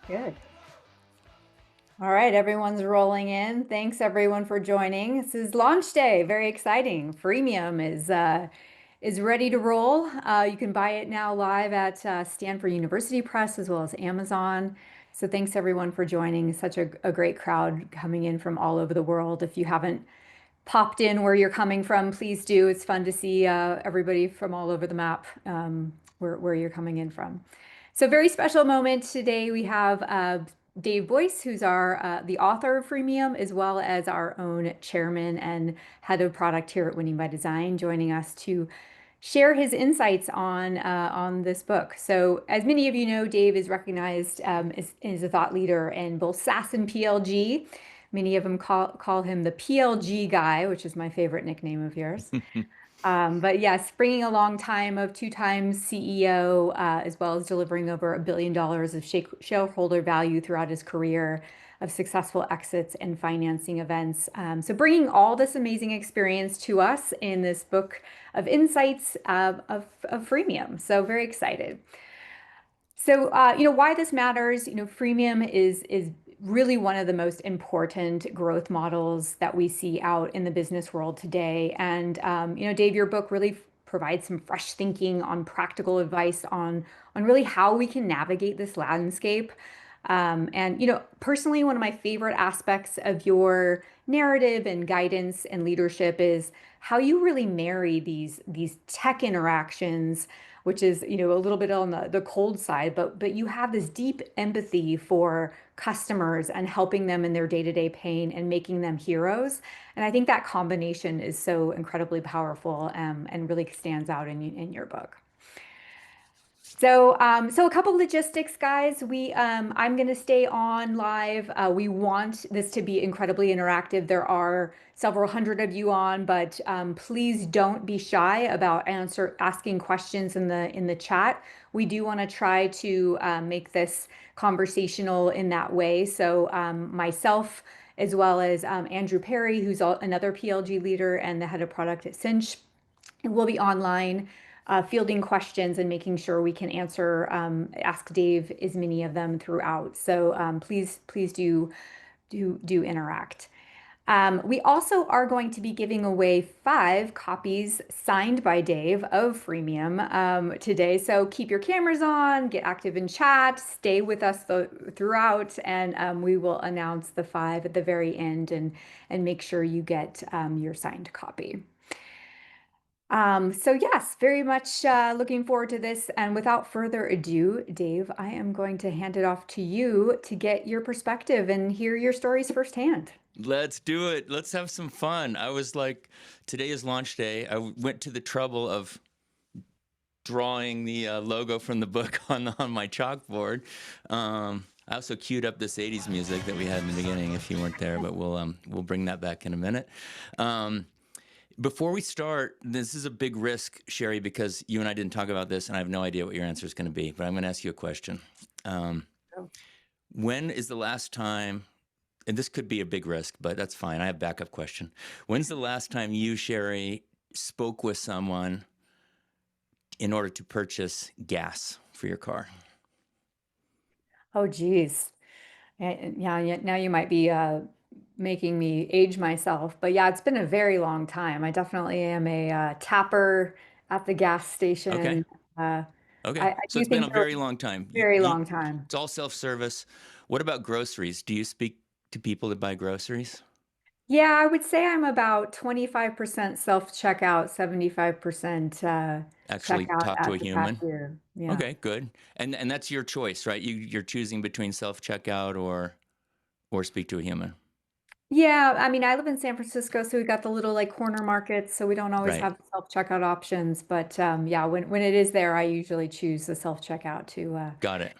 Good. All right, everyone's rolling in. Thanks everyone for joining. This is launch day. Very exciting. Freemium is ready to roll. You can buy it now live at Stanford University Press as well as Amazon. So thanks everyone for joining. Such a great crowd coming in from all over the world. If you haven't popped in where you're coming from, please do. It's fun to see everybody from all over the map where you're coming in from. So very special moment today. We have Dave Boyce, who's the author of Freemium, as well as our own chairman and head of product here at Winning by Design, joining us to share his insights on this book. So, as many of you know, Dave is recognized as a thought leader in both SaaS and PLG. Many of them call him the PLG guy, which is my favorite nickname of yours. But yes, bringing a long time of two-time CEO, as well as delivering over $1 billion of shareholder value throughout his career of successful exits and financing events. So bringing all this amazing experience to us in this book of insights of freemium. So very excited. So, why this matters, freemium is really one of the most important growth models that we see out in the business world today. And, Dave, your book really provides some fresh thinking on practical advice on really how we can navigate this landscape. And, personally, one of my favorite aspects of your narrative and guidance and leadership is how you really marry these tech interactions, which is, a little bit on the cold side, but you have this deep empathy for customers and helping them in their day-to-day pain and making them heroes. And I think that combination is so incredibly powerful, and really stands out in your book. So a couple logistics, guys. I'm going to stay on live. We want this to be incredibly interactive. There are several hundred of you on, but please don't be shy about asking questions in the chat. We do want to try to make this conversational in that way. So myself, as well as Andrew Perry, who's another PLG leader and the head of product at Cinch, will be online fielding questions and making sure we can ask Dave as many of them throughout. So please do interact. We also are going to be giving away 5 copies signed by Dave of Freemium today. So keep your cameras on, get active in chat, stay with us throughout, and we will announce the 5 at the very end and make sure you get your signed copy. So yes, very much looking forward to this. And without further ado, Dave, I am going to hand it off to you to get your perspective and hear your stories firsthand. Let's do it. Let's have some fun. I was like, today is launch day. I went to the trouble of drawing the logo from the book on my chalkboard. I also queued up this 80s music that we had in the beginning if you weren't there, but we'll bring that back in a minute. Before we start, this is a big risk, Sherry, because you and I didn't talk about this, and I have no idea what your answer is going to be, but I'm going to ask you a question. When is the last time, and this could be a big risk, but that's fine. I have a backup question. When's the last time you, Sherry, spoke with someone in order to purchase gas for your car? Oh, geez. Yeah, now you might be making me age myself, but yeah, it's been a very long time. I definitely am a tapper at the gas station. Okay. Okay. I So do it's been think a very long time. very long time. It's all self-service. What about groceries? Do you speak to people that buy groceries? Yeah, I would say I'm about 25% self-checkout, 75% Actually checkout talk to at a the human? cashier. Yeah. Okay, good. And that's your choice, right? You're choosing between self-checkout or speak to a human. Yeah, I mean, I live in San Francisco, so we got the little like corner markets, so we don't always Right. have self-checkout options. But yeah, when it is there, I usually choose the self-checkout to Got it.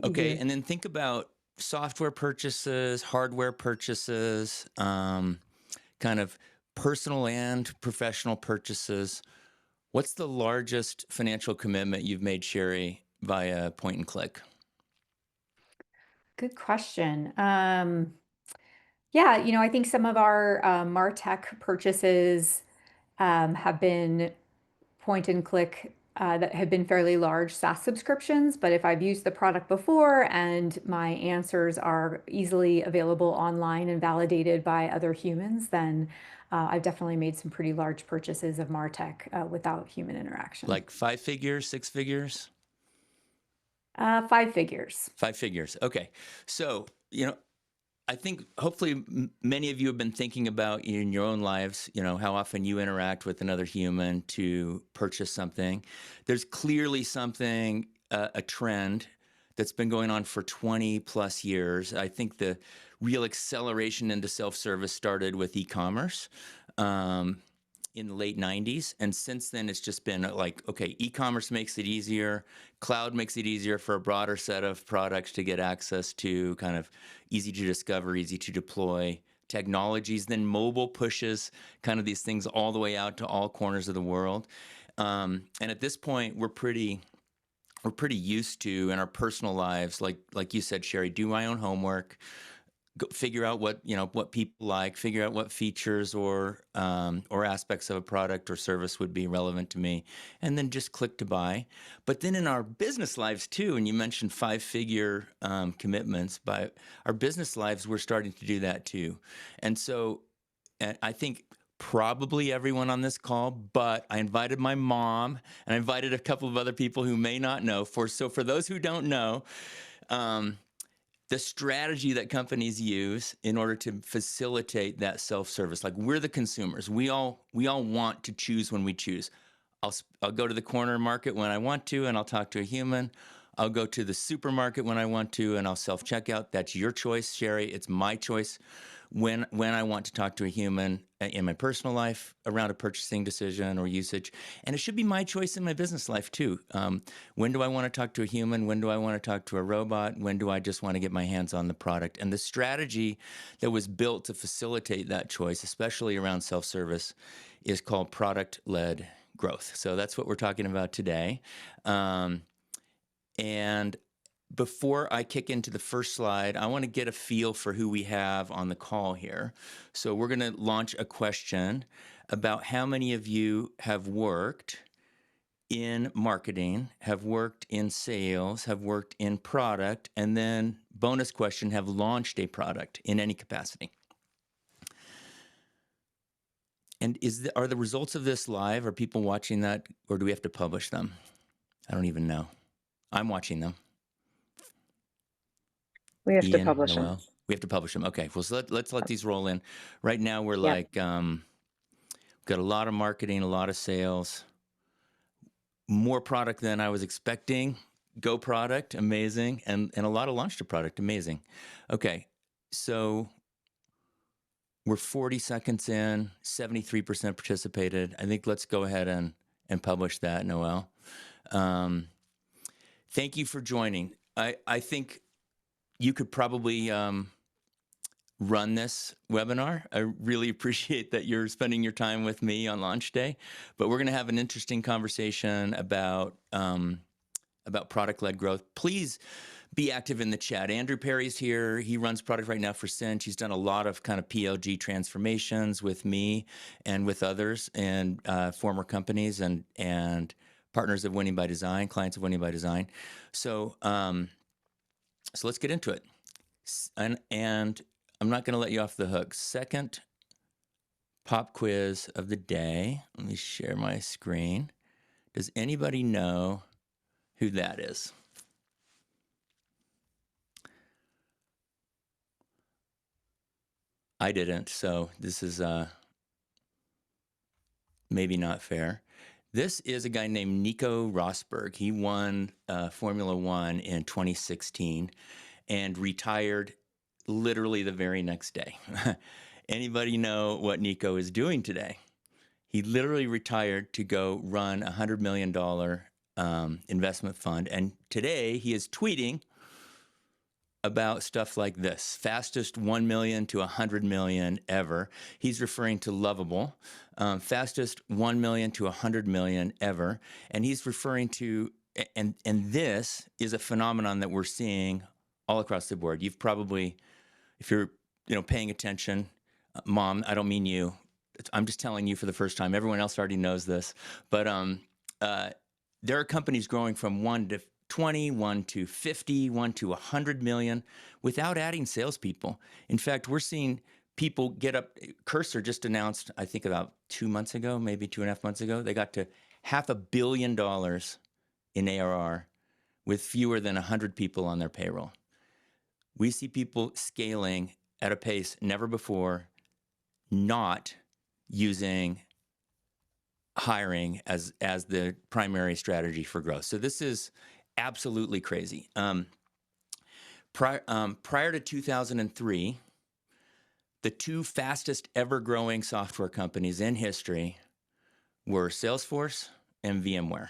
Okay, easier. and then think about software purchases, hardware purchases, kind of personal and professional purchases. What's the largest financial commitment you've made, Sherry, via point and click? Good question. Yeah, I think some of our MarTech purchases have been point and click that have been fairly large SaaS subscriptions, but if I've used the product before and my answers are easily available online and validated by other humans, then I've definitely made some pretty large purchases of MarTech without human interaction. Like 5 figures, 6 figures? 5 figures. 5 figures. Okay. So, I think hopefully many of you have been thinking about in your own lives, how often you interact with another human to purchase something. There's clearly something, a trend that's been going on for 20 plus years. I think the real acceleration into self-service started with e-commerce. In the late 90s. And since then, it's just been like, okay, e-commerce makes it easier. Cloud makes it easier for a broader set of products to get access to, kind of easy to discover, easy to deploy technologies. Then mobile pushes kind of these things all the way out to all corners of the world. And at this point, we're pretty used to in our personal lives, like you said, Sherry, do my own homework, go figure out what people like, figure out what features or aspects of a product or service would be relevant to me, and then just click to buy. But then in our business lives too, and you mentioned 5-figure commitments, but our business lives, we're starting to do that too. And so I think probably everyone on this call, but I invited my mom and I invited a couple of other people who may not know. For those who don't know, um, the strategy that companies use in order to facilitate that self-service, like we're the consumers, we all want to choose when we choose. I'll go to the corner market when I want to, and I'll talk to a human. I'll go to the supermarket when I want to, and I'll self-checkout. That's your choice, Sherry. It's my choice when I want to talk to a human in my personal life around a purchasing decision or usage. And it should be my choice in my business life too. When do I want to talk to a human? When do I want to talk to a robot? When do I just want to get my hands on the product? And the strategy that was built to facilitate that choice, especially around self-service, is called product-led growth. So that's what we're talking about today. And before I kick into the first slide, I want to get a feel for who we have on the call here. So we're going to launch a question about how many of you have worked in marketing, have worked in sales, have worked in product, and then bonus question, have launched a product in any capacity. And are the results of this live? Are people watching that, or do we have to publish them? I don't even know. I'm watching them. We have to Ian, publish them. Noel, we have to publish them. Okay, well, so let's let these roll in. Right now, we're Yeah. like, got a lot of marketing, a lot of sales, more product than I was expecting. Go product, amazing, and a lot of launch to product, amazing. Okay, so we're 40 seconds in, 73% participated. I think let's go ahead and publish that, Noel. Thank you for joining. I think you could probably run this webinar. I really appreciate that you're spending your time with me on launch day, but we're going to have an interesting conversation about product-led growth. Please be active in the chat. Andrew Perry's here. He runs product right now for Cinch. He's done a lot of kind of PLG transformations with me and with others and former companies and partners of Winning by Design, clients of Winning by Design. So, so let's get into it. And I'm not going to let you off the hook. Second pop quiz of the day. Let me share my screen. Does anybody know who that is? I didn't, so this is maybe not fair. This is a guy named Nico Rosberg. He won Formula One in 2016 and retired literally the very next day. Anybody know what Nico is doing today? He literally retired to go run a $100 million investment fund. And today he is tweeting about stuff like this: fastest 1 million to 100 million ever. He's referring to Lovable, fastest 1 million to 100 million ever. And he's referring to, and this is a phenomenon that we're seeing all across the board. You've probably, if you're paying attention, Mom, I don't mean you. I'm just telling you for the first time. Everyone else already knows this, but there are companies growing from 1 to 20, 1 to 50, 1 to 100 million without adding salespeople. In fact, we're seeing people get up. Cursor just announced, I think about 2 months ago, maybe 2.5 months ago, they got to $500 million in ARR with fewer than 100 people on their payroll. We see people scaling at a pace never before, not using hiring as the primary strategy for growth. So this is absolutely crazy. Prior to 2003, the two fastest ever growing software companies in history were Salesforce and VMware.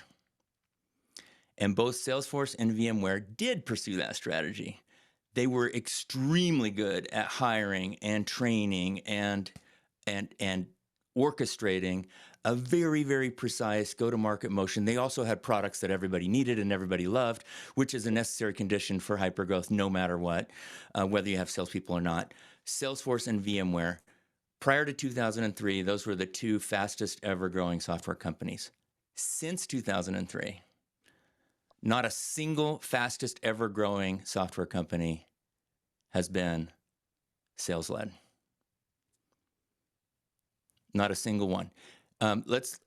And both Salesforce and VMware did pursue that strategy. They were extremely good at hiring and training and orchestrating a very, very precise go-to-market motion. They also had products that everybody needed and everybody loved, which is a necessary condition for hypergrowth no matter what, whether you have salespeople or not. Salesforce and VMware, prior to 2003, those were the two fastest ever growing software companies. Since 2003, not a single fastest ever growing software company has been sales-led. Not a single one. Let's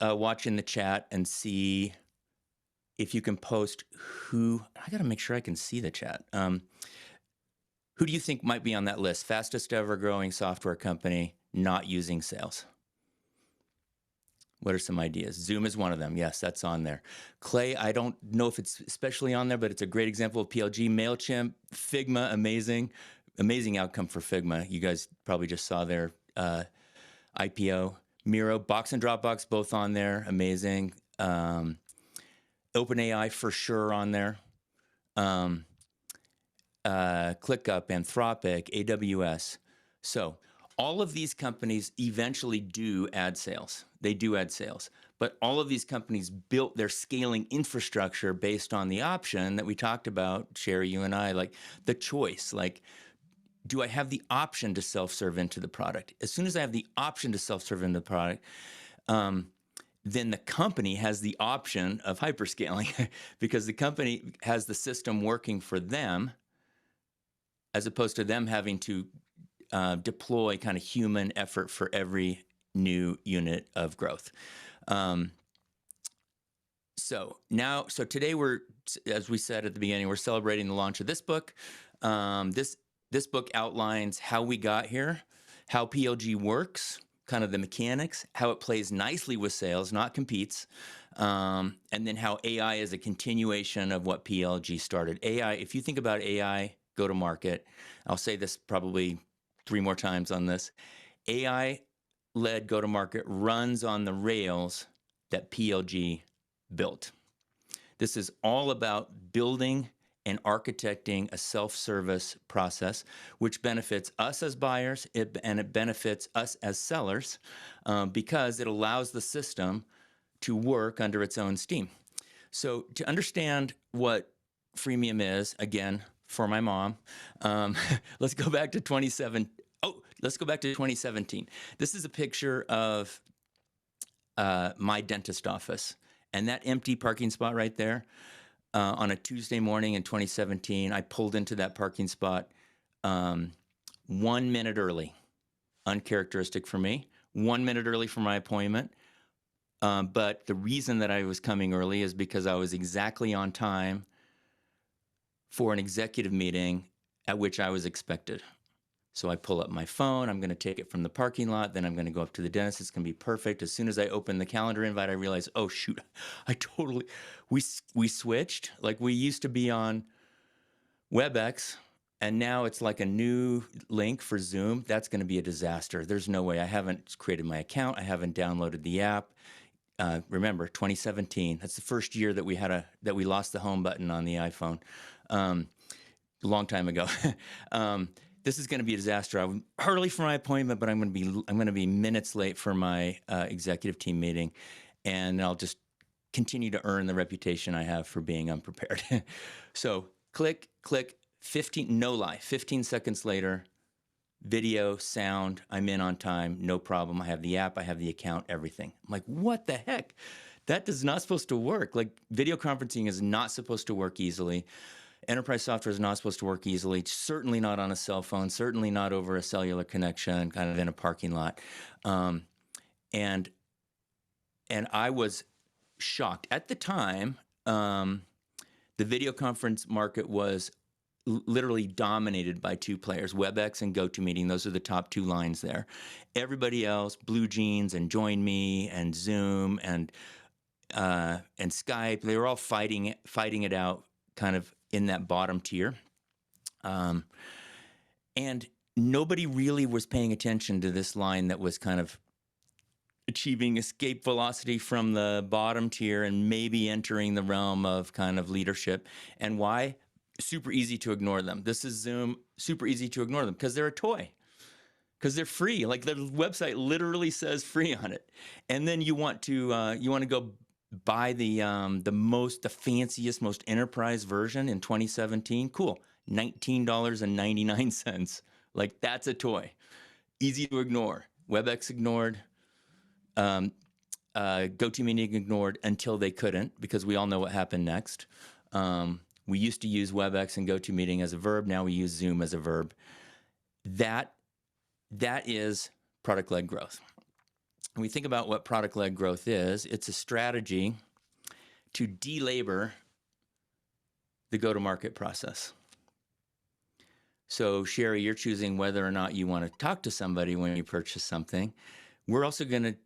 watch in the chat and see if you can post who. I got to make sure I can see the chat. Who do you think might be on that list? Fastest ever growing software company not using sales. What are some ideas? Zoom is one of them. Yes, that's on there. Clay, I don't know if it's especially on there, but it's a great example of PLG. MailChimp, Figma, amazing outcome for Figma. You guys probably just saw their IPO. Miro, Box and Dropbox, both on there. Amazing. OpenAI for sure on there. ClickUp, Anthropic, AWS. So all of these companies eventually do add sales. They do add sales. But all of these companies built their scaling infrastructure based on the option that we talked about, Sherry, you and I, like the choice, like, do I have the option to self-serve into the product? As soon as I have the option to self-serve into the product, then the company has the option of hyperscaling because the company has the system working for them as opposed to them having to deploy kind of human effort for every new unit of growth. So today we're, as we said at the beginning, we're celebrating the launch of this book. This book outlines how we got here, how PLG works, kind of the mechanics, how it plays nicely with sales, not competes, and then how AI is a continuation of what PLG started. AI, if you think about AI go-to-market, I'll say this probably 3 more times on this, AI-led go-to-market runs on the rails that PLG built. This is all about building and architecting a self-service process, which benefits us as buyers and it benefits us as sellers because it allows the system to work under its own steam. So to understand what freemium is, again, for my mom, let's go back to 2017. This is a picture of my dentist office, and that empty parking spot right there, on a Tuesday morning in 2017, I pulled into that parking spot 1 minute early, uncharacteristic for me, 1 minute early for my appointment. But the reason that I was coming early is because I was exactly on time for an executive meeting at which I was expected. So I pull up my phone, I'm going to take it from the parking lot, then I'm going to go up to the dentist, it's going to be perfect. As soon as I open the calendar invite, I realize, oh shoot, we switched. Like we used to be on WebEx, and now it's like a new link for Zoom. That's going to be a disaster. There's no way. I haven't created my account. I haven't downloaded the app. Remember, 2017, that's the first year that we lost the home button on the iPhone. A long time ago. This is going to be a disaster. I'm early for my appointment, but I'm going to be minutes late for my executive team meeting, and I'll just continue to earn the reputation I have for being unprepared. So click, 15 seconds later, video, sound, I'm in on time, no problem. I have the app, I have the account, everything. I'm like, what the heck? That is not supposed to work. Like, video conferencing is not supposed to work easily. Enterprise software is not supposed to work easily. Certainly not on a cell phone. Certainly not over a cellular connection, kind of in a parking lot. And I was shocked at the time. The video conference market was literally dominated by two players, WebEx and GoToMeeting. Those are the top two lines there. Everybody else, Blue Jeans and Join Me and Zoom and Skype, they were all fighting it out, kind of in that bottom tier. And nobody really was paying attention to this line that was kind of achieving escape velocity from the bottom tier and maybe entering the realm of kind of leadership. And why? Super easy to ignore them. This is Zoom, super easy to ignore them because they're a toy, because they're free. Like, the website literally says free on it. And then you want to go buy the fanciest, most enterprise version in 2017. Cool, $19.99. Like, that's a toy, easy to ignore. WebEx ignored. GoToMeeting ignored until they couldn't, because we all know what happened next. We used to use WebEx and GoToMeeting as a verb. Now we use Zoom as a verb. That is product-led growth. When we think about what product-led growth is, it's a strategy to delabor the go-to-market process. So, Sherry, you're choosing whether or not you want to talk to somebody when you purchase something. We're also going to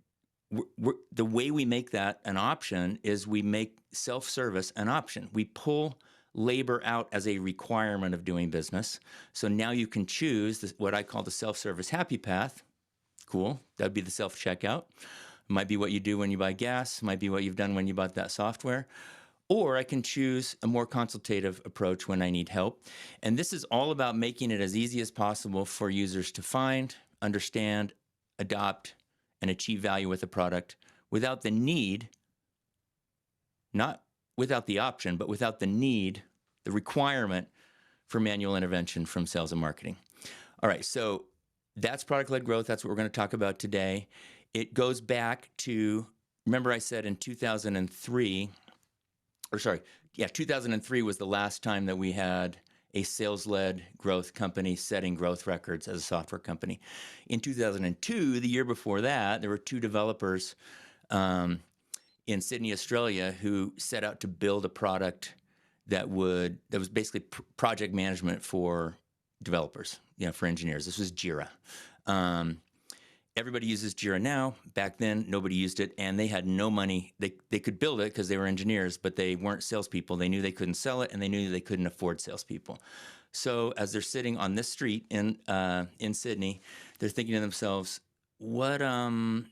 the way we make that an option is we make self-service an option. We pull labor out as a requirement of doing business. So now you can choose what I call the self-service happy path. Cool. That'd be the self-checkout. Might be what you do when you buy gas. Might be what you've done when you bought that software. Or I can choose a more consultative approach when I need help. And this is all about making it as easy as possible for users to find, understand, adopt, and achieve value with a product without the need, not without the option, but without the need, the requirement for manual intervention from sales and marketing. All right, so that's product-led growth. That's what we're going to talk about today. It goes back to, remember I said in 2003 was the last time that we had a sales-led growth company setting growth records as a software company. In 2002, the year before that, there were two developers in Sydney, Australia, who set out to build a product that was basically project management for developers, for engineers. This was Jira. Everybody uses Jira now. Back then, nobody used it, and they had no money. They could build it because they were engineers, but they weren't salespeople. They knew they couldn't sell it, and they knew they couldn't afford salespeople. So as they're sitting on this street in Sydney, they're thinking to themselves, how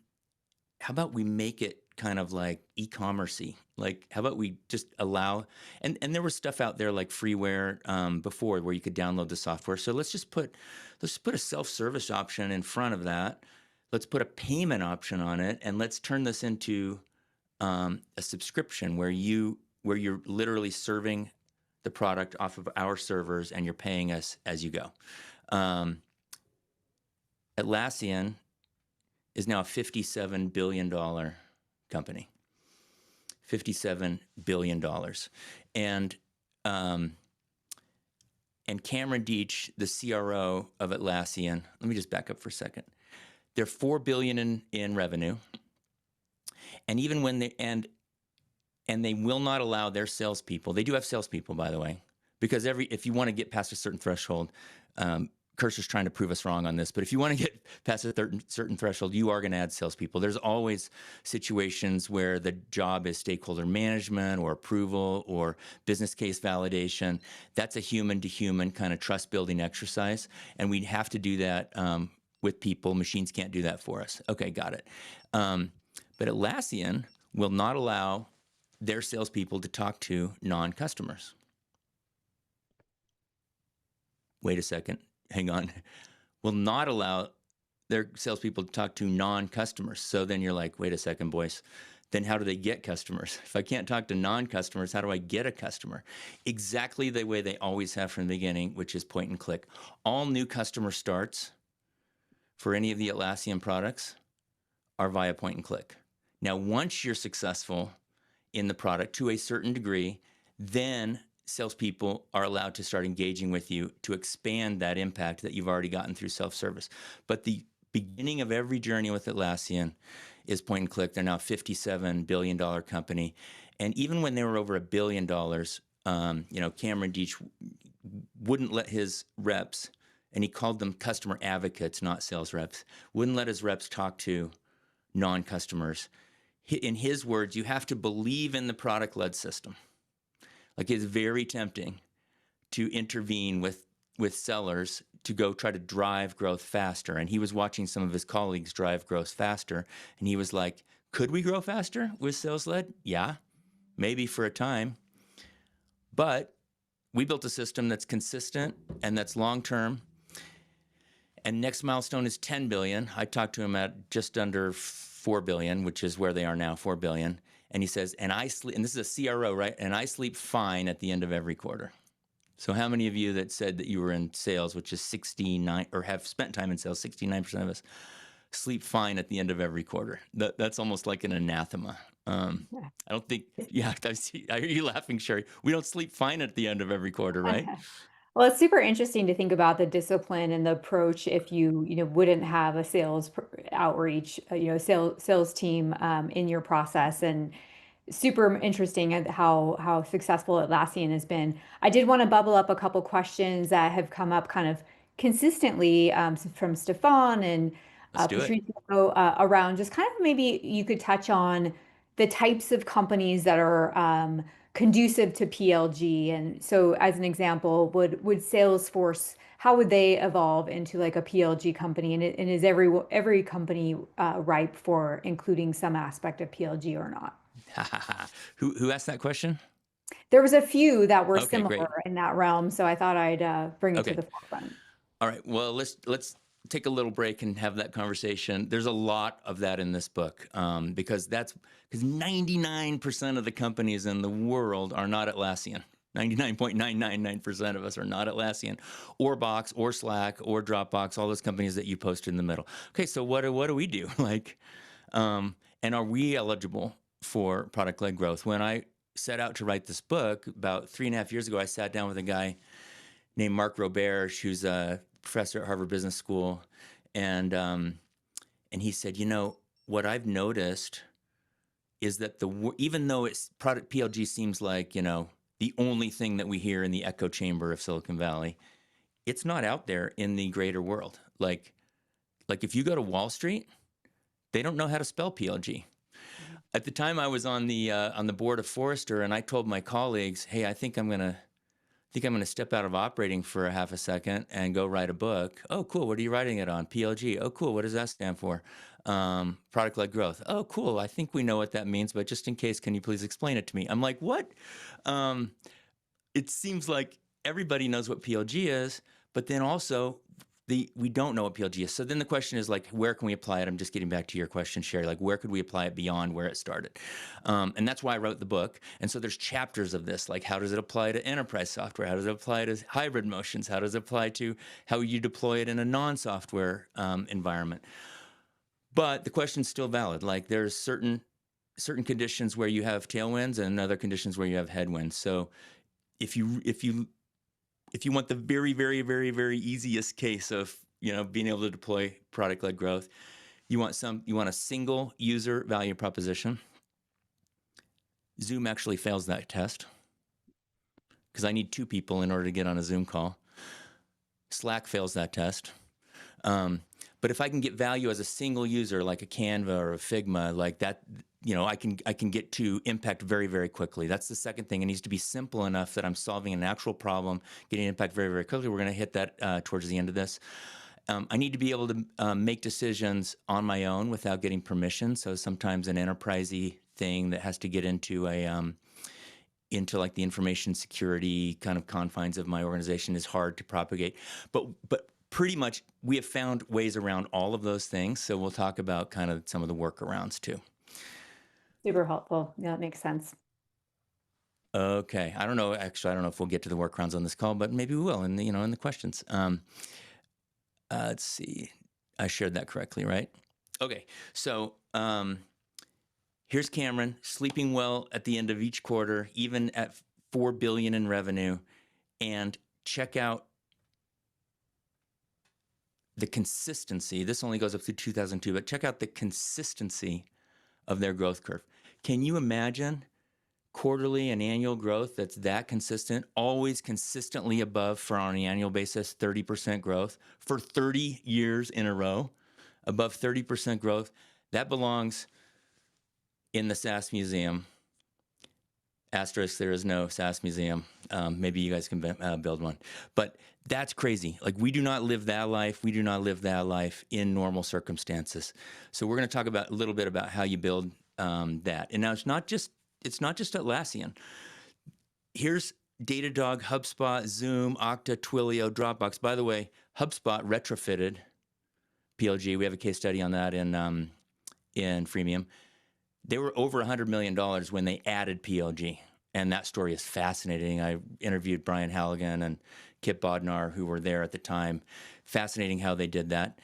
about we make it kind of like e-commerce-y? Like, how about we just allow, and there was stuff out there like freeware before where you could download the software. So let's put a self-service option in front of that. Let's put a payment option on it, and let's turn this into a subscription where you're literally serving the product off of our servers, and you're paying us as you go. Atlassian is now a $57 billion company. $57 billion. And Cameron Deitch, the CRO of Atlassian, let me just back up for a second. They're $4 billion in revenue, and even when they will not allow their salespeople. They do have salespeople, by the way, because if you want to get past a certain threshold, Cursor's trying to prove us wrong on this, but if you want to get past a certain threshold, you are going to add salespeople. There's always situations where the job is stakeholder management or approval or business case validation. That's a human-to-human kind of trust-building exercise, and we have to do that with people. Machines can't do that for us. Okay, got it. But Atlassian will not allow their salespeople to talk to non-customers. Wait a second. Hang on. Will not allow their salespeople to talk to non-customers. So then you're like, wait a second, Boyce. Then how do they get customers? If I can't talk to non-customers, how do I get a customer? Exactly the way they always have from the beginning, which is point and click. All new customer starts for any of the Atlassian products are via point and click. Now, once you're successful in the product to a certain degree, then salespeople are allowed to start engaging with you to expand that impact that you've already gotten through self-service. But the beginning of every journey with Atlassian is point and click. They're now a $57 billion company. And even when they were over $1 billion, Cameron Deach wouldn't let his reps, and he called them customer advocates, not sales reps, wouldn't let his reps talk to non-customers. In his words, you have to believe in the product-led system. Like, it's very tempting to intervene with sellers to go try to drive growth faster. And he was watching some of his colleagues drive growth faster. And he was like, could we grow faster with sales-led? Yeah, maybe for a time. But we built a system that's consistent and that's long-term. And next milestone is 10 billion. I talked to him at just under 4 billion, which is where they are now, 4 billion. And he says, and I sleep, and this is a CRO, right? And I sleep fine at the end of every quarter. So how many of you that said that you were in sales, which is 69, or have spent time in sales, 69% of us, sleep fine at the end of every quarter? That's almost like an anathema. I don't think, yeah, I hear you laughing, Sherry. We don't sleep fine at the end of every quarter, right? Well, it's super interesting to think about the discipline and the approach if wouldn't have a outreach, sales team in your process, and super interesting at how successful Atlassian has been. I did want to bubble up a couple questions that have come up kind of consistently from Stefan and Let's do it. Patricio around just kind of maybe you could touch on the types of companies that are conducive to PLG. And so, as an example, would Salesforce, how would they evolve into like a PLG company? And is every company ripe for including some aspect of PLG or not? Who asked that question? There was a few that were Okay, similar great. in that realm, so I thought I'd bring it to Okay. the forefront. All right. Well, let's take a little break and have that conversation. There's a lot of that in this book because 99% of the companies in the world are not Atlassian. 99.999% of us are not Atlassian, or Box, or Slack, or Dropbox. All those companies that you posted in the middle. Okay, so what do we do? And are we eligible for product-led growth? When I set out to write this book about 3.5 years ago, I sat down with a guy named Mark Roberge, who's a professor at Harvard Business School, and he said, what I've noticed is that even though it's product PLG seems like the only thing that we hear in the echo chamber of Silicon Valley, it's not out there in the greater world. Like if you go to Wall Street, they don't know how to spell PLG. At the time, I was on the board of Forrester, and I told my colleagues, "Hey, I think I'm gonna step out of operating for a half a second and go write a book." "Oh, cool. What are you writing it on?" "PLG." "Oh, cool. What does that stand for?" Product-led growth." "Oh, cool. I think we know what that means, but just in case, can you please explain it to me?" I'm like, "What?" It seems like everybody knows what PLG is, but then also we don't know what PLG is. So then the question is like, where can we apply it? I'm just getting back to your question, Sherry. Like, where could we apply it beyond where it started? And that's why I wrote the book. And so there's chapters of this, like how does it apply to enterprise software? How does it apply to hybrid motions? How does it apply to how you deploy it in a non-software environment? But the question's still valid. Like, there's certain conditions where you have tailwinds and other conditions where you have headwinds. So if you want the very, very, very, very easiest case of being able to deploy product-led growth, you want a single user value proposition. Zoom actually fails that test because I need 2 people in order to get on a Zoom call. Slack fails that test. But if I can get value as a single user, like a Canva or a Figma, like that, I can get to impact very, very quickly. That's the second thing. It needs to be simple enough that I'm solving an actual problem, getting impact very, very quickly. We're going to hit that towards the end of this. I need to be able to make decisions on my own without getting permission. So sometimes an enterprise-y thing that has to get into like the information security kind of confines of my organization is hard to propagate. But pretty much we have found ways around all of those things. So we'll talk about kind of some of the workarounds too. Super helpful. Yeah, that makes sense. Okay. I don't know. Actually, I don't know if we'll get to the workarounds on this call, but maybe we will in the questions. Let's see. I shared that correctly, right? Okay. So Here's Cameron sleeping well at the end of each quarter, even at 4 billion in revenue. And check out the consistency. This only goes up through 2002, but check out the consistency of their growth curve. Can you imagine quarterly and annual growth that's that consistent, always consistently above, for on an annual basis, 30% growth for 30 years in a row, above 30% growth? That belongs in the SaaS museum. Asterisk, there is no SaaS museum. Maybe you guys can build one. But that's crazy. Like, we do not live that life. We do not live that life in normal circumstances. So we're going to talk about a little bit about how you build that. And now it's not just Atlassian. Here's Datadog, HubSpot, Zoom, Okta, Twilio, Dropbox. By the way, HubSpot retrofitted PLG. We have a case study on that in Freemium. They were over $100 million when they added PLG, and that story is fascinating. I interviewed Brian Halligan and Kip Bodnar, who were there at the time. Fascinating how they did that.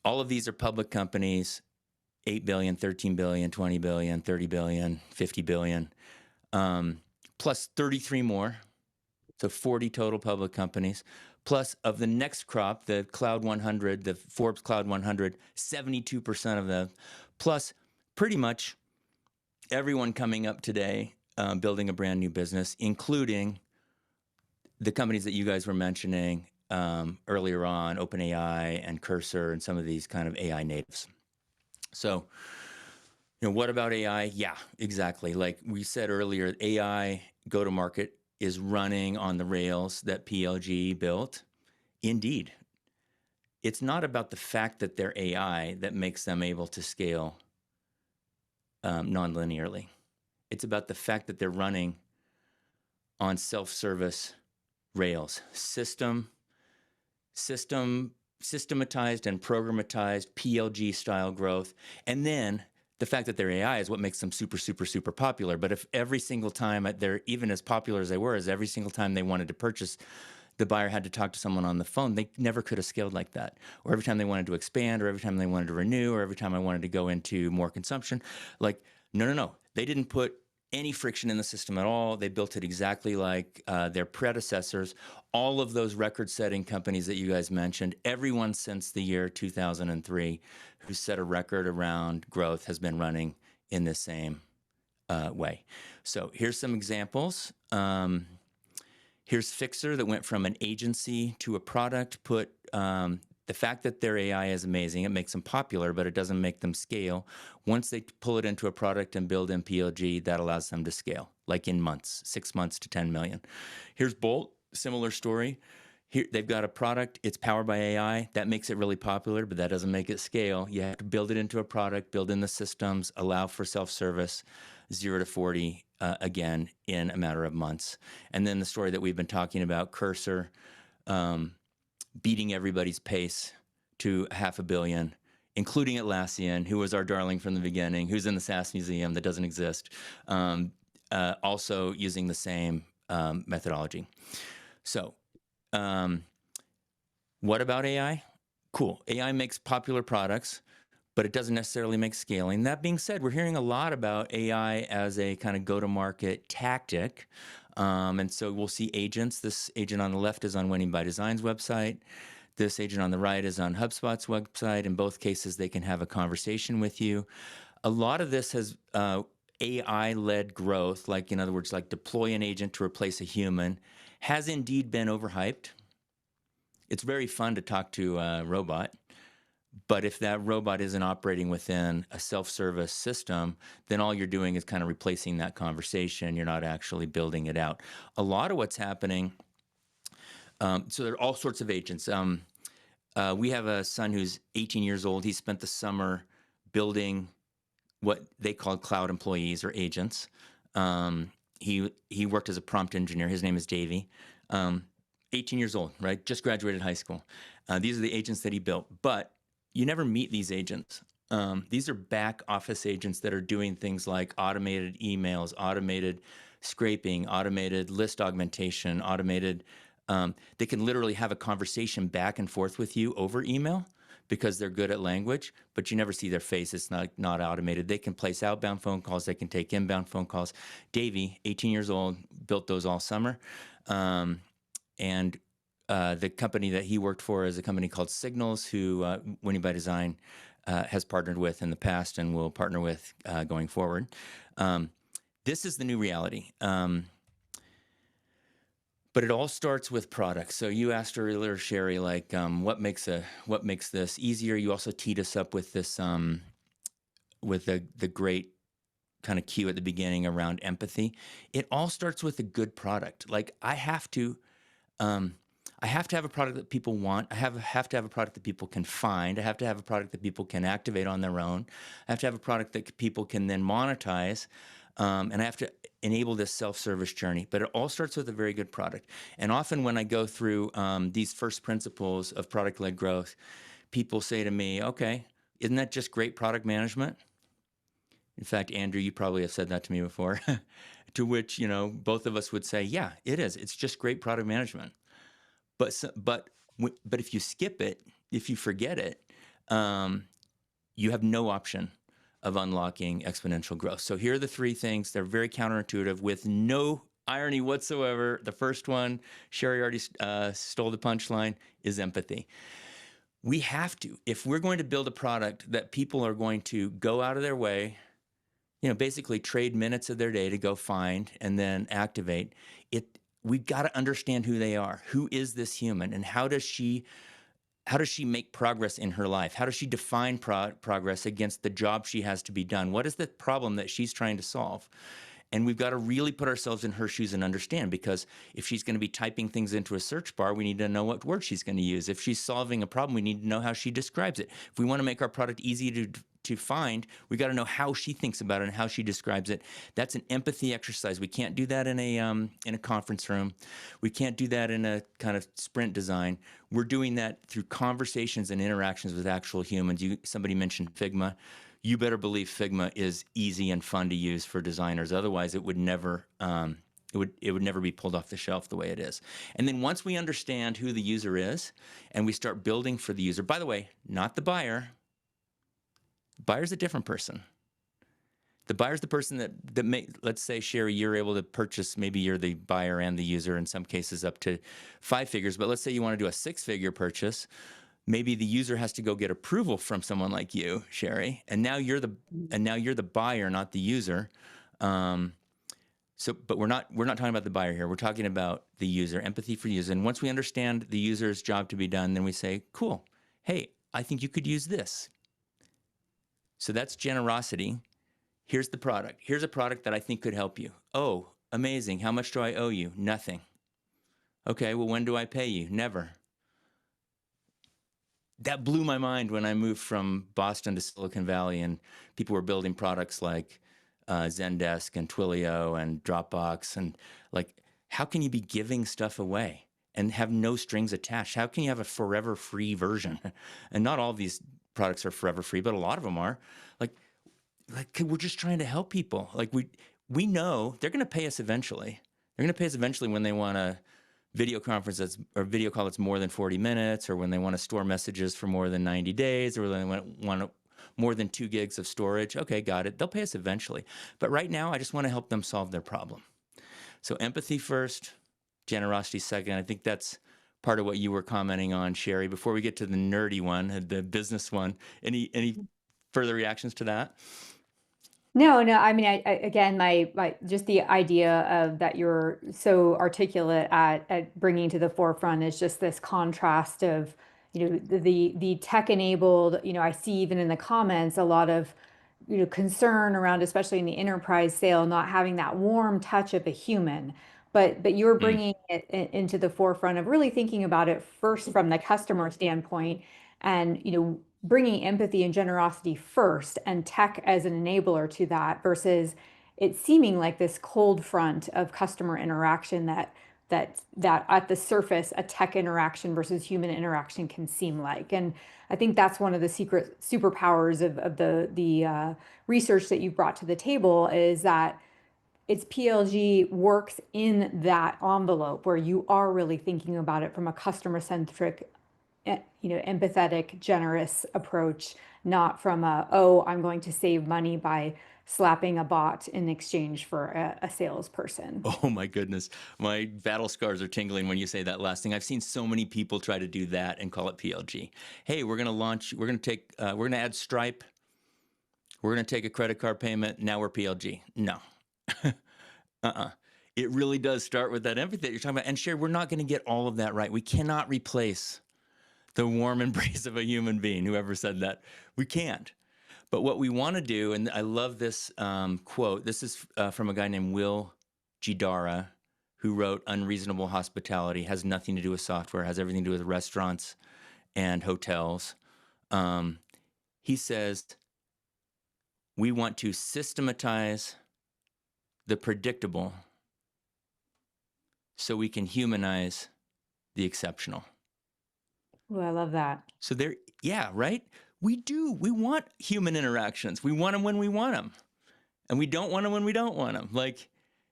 All of these are public companies, 8 billion, 13 billion, 20 billion, 30 billion, 50 billion, plus 33 more, so 40 total public companies. Plus, of the next crop, the Cloud 100, the Forbes Cloud 100, 72% of them, plus pretty much everyone coming up today, building a brand new business, including the companies that you guys were mentioning earlier on, OpenAI and Cursor and some of these kind of AI natives. So, what about AI? Yeah, exactly. Like we said earlier, AI go-to-market is running on the rails that PLG built. Indeed. It's not about the fact that they're AI that makes them able to scale non-linearly. It's about the fact that they're running on self-service rails, systematized and programmatized PLG style growth. And then the fact that they're AI is what makes them super, super, super popular. But if every single time they're even as popular as they were, as every single time they wanted to purchase, the buyer had to talk to someone on the phone, they never could have scaled like that. Or every time they wanted to expand, or every time they wanted to renew, or every time I wanted to go into more consumption, like, no. They didn't put any friction in the system at all. They built it exactly like their predecessors. All of those record-setting companies that you guys mentioned, everyone since the year 2003 who set a record around growth has been running in the same way. So here's some examples. Here's Fixer that went from an agency to a product. The fact that their AI is amazing, it makes them popular, but it doesn't make them scale. Once they pull it into a product and build in PLG, that allows them to scale, like in months, 6 months to 10 million. Here's Bolt, similar story. Here, they've got a product, it's powered by AI. That makes it really popular, but that doesn't make it scale. You have to build it into a product, build in the systems, allow for self-service, 0 to 40, again, in a matter of months. And then the story that we've been talking about, Cursor, beating everybody's pace to $500 million, including Atlassian, who was our darling from the beginning, who's in the SaaS museum that doesn't exist, also using the same methodology. So what about AI? Cool. AI makes popular products, but it doesn't necessarily make scaling. That being said, we're hearing a lot about AI as a kind of go-to-market tactic. And so we'll see agents. This agent on the left is on Winning by Design's website. This agent on the right is on HubSpot's website. In both cases, they can have a conversation with you. A lot of this has AI-led growth, like in other words, like deploy an agent to replace a human, has indeed been overhyped. It's very fun to talk to a robot. But if that robot isn't operating within a self-service system, then all you're doing is kind of replacing that conversation. You're not actually building it out. A lot of what's happening, so there are all sorts of agents. We have a son who's 18 years old. He spent the summer building what they call cloud employees or agents. He worked as a prompt engineer. His name is Davey. 18 years old, right? Just graduated high school. These are the agents that he built. But you never meet these agents. These are back office agents that are doing things like automated emails, automated scraping, automated list augmentation, automated. They can literally have a conversation back and forth with you over email. because they're good at language, but you never see their face. It's not automated. They can place outbound phone calls. They can take inbound phone calls. Davey, 18 years old, built those all summer. And the company that he worked for is a company called Signals, who Winning by Design has partnered with in the past and will partner with going forward. This is the new reality. But it all starts with products. So you asked earlier, Sherry, like what makes this easier? You also teed us up with this with the great kind of cue at the beginning around empathy. It all starts with a good product. Like I have to have a product that people want. I have to have a product that people can find. I have to have a product that people can activate on their own. I have to have a product that people can then monetize. And I have to enable this self-service journey. But it all starts with a very good product. And often when I go through these first principles of product-led growth, people say to me, okay, isn't that just great product management? In fact, Andrew, you probably have said that to me before, to which, both of us would say, yeah, it is. It's just great product management. But if you skip it, if you forget it, you have no option of unlocking exponential growth. So here are the three things. They're very counterintuitive with no irony whatsoever. The first one, Sherry already stole the punchline, is empathy. We have to, if we're going to build a product that people are going to go out of their way, basically trade minutes of their day to go find and then activate it. We've got to understand who they are. Who is this human, and how does she make progress in her life? How does she define progress against the job she has to be done? What is the problem that she's trying to solve? And we've got to really put ourselves in her shoes and understand, because if she's going to be typing things into a search bar, we need to know what word she's going to use. If she's solving a problem, we need to know how she describes it. If we want to make our product easy to find, we got to know how she thinks about it and how she describes it. That's an empathy exercise. We can't do that in a conference room. We can't do that in a kind of sprint design. We're doing that through conversations and interactions with actual humans. Somebody mentioned Figma. You better believe Figma is easy and fun to use for designers. Otherwise, it would never be pulled off the shelf the way it is. And then once we understand who the user is and we start building for the user, by the way, not the buyer. The buyer's a different person. The buyer's the person that let's say, Sherry, you're able to purchase, maybe you're the buyer and the user in some cases up to 5 figures, but let's say you want to do a 6-figure purchase. Maybe the user has to go get approval from someone like you, Sherry, and now you're the buyer, not the user. But we're not talking about the buyer here. We're talking about the user, empathy for user. And once we understand the user's job to be done, then we say, cool. Hey, I think you could use this. So that's generosity. Here's the product. Here's a product that I think could help you. Oh, amazing. How much do I owe you? Nothing. Okay, well, when do I pay you? Never. That blew my mind when I moved from Boston to Silicon Valley, and people were building products like Zendesk and Twilio and Dropbox. And like, how can you be giving stuff away and have no strings attached? How can you have a forever free version? And not all of these products are forever free, but a lot of them are. Like we're just trying to help people. Like we know they're going to pay us eventually. They're going to pay us eventually when they want a video conference or video call that's more than 40 minutes, or when they want to store messages for more than 90 days, or when they want more than 2 gigs of storage. Okay, got it. They'll pay us eventually. But right now, I just want to help them solve their problem. So empathy first, generosity second. I think that's part of what you were commenting on, Sherry. Before we get to the nerdy one, the business one, any further reactions to that? No, I mean, I again, my just the idea of that you're so articulate at bringing to the forefront is just this contrast of, the tech enabled, I see even in the comments a lot of, concern around, especially in the enterprise sale, not having that warm touch of a human. But you're Mm. bringing it into the forefront of really thinking about it first from the customer standpoint, and, bringing empathy and generosity first and tech as an enabler to that, versus it seeming like this cold front of customer interaction that at the surface a tech interaction versus human interaction can seem like. And I think that's one of the secret superpowers of the research that you've brought to the table, is that it's PLG works in that envelope where you are really thinking about it from a customer centric empathetic, generous approach, not from a, oh, I'm going to save money by slapping a bot in exchange for a salesperson. Oh my goodness. My battle scars are tingling when you say that last thing. I've seen so many people try to do that and call it PLG. Hey, we're going to add Stripe. We're going to take a credit card payment. Now we're PLG. No. uh-uh. It really does start with that empathy that you're talking about. And Sherry, we're not going to get all of that right. We cannot replace the warm embrace of a human being, whoever said that. We can't. But what we want to do, and I love this quote, this is from a guy named Will Gidara, who wrote Unreasonable Hospitality, has nothing to do with software, has everything to do with restaurants and hotels. He says, we want to systematize the predictable so we can humanize the exceptional. Oh, I love that. So there, yeah, right? We do. We want human interactions. We want them when we want them. And we don't want them when we don't want them. Like,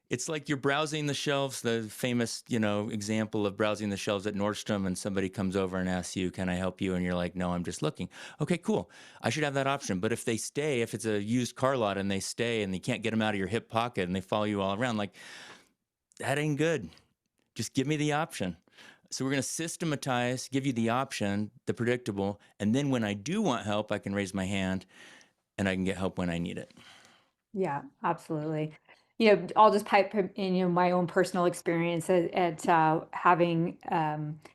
it's like you're browsing the shelves, the famous, example of browsing the shelves at Nordstrom, and somebody comes over and asks you, can I help you? And you're like, no, I'm just looking. Okay, cool. I should have that option. But if it's a used car lot and they stay and you can't get them out of your hip pocket and they follow you all around, like, that ain't good. Just give me the option. So we're going to systematize, give you the option, the predictable. And then when I do want help, I can raise my hand and I can get help when I need it. Yeah, absolutely. I'll just pipe in, my own personal experience at having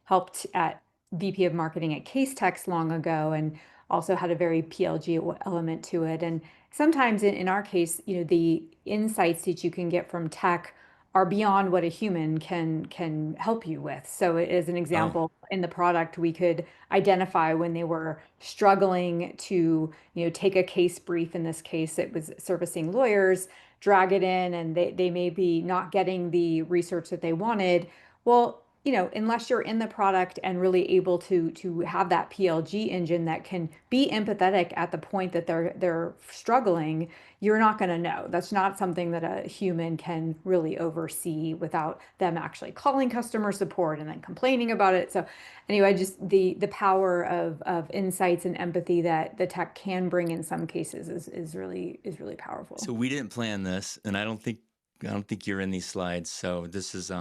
helped at VP of marketing at Casetext long ago, and also had a very PLG element to it. And sometimes in our case, the insights that you can get from tech are beyond what a human can help you with. So as an Oh, example, in the product, we could identify when they were struggling to take a case brief. In this case, it was servicing lawyers, drag it in, and they may be not getting the research that they wanted. Well, unless you're in the product and really able to have that PLG engine that can be empathetic at the point that they're struggling, you're not going to know. That's not something that a human can really oversee without them actually calling customer support and then complaining about it. So anyway, just the power of insights and empathy that the tech can bring in some cases is really powerful. so we didn't plan this, and I don't think you're in these slides. So this is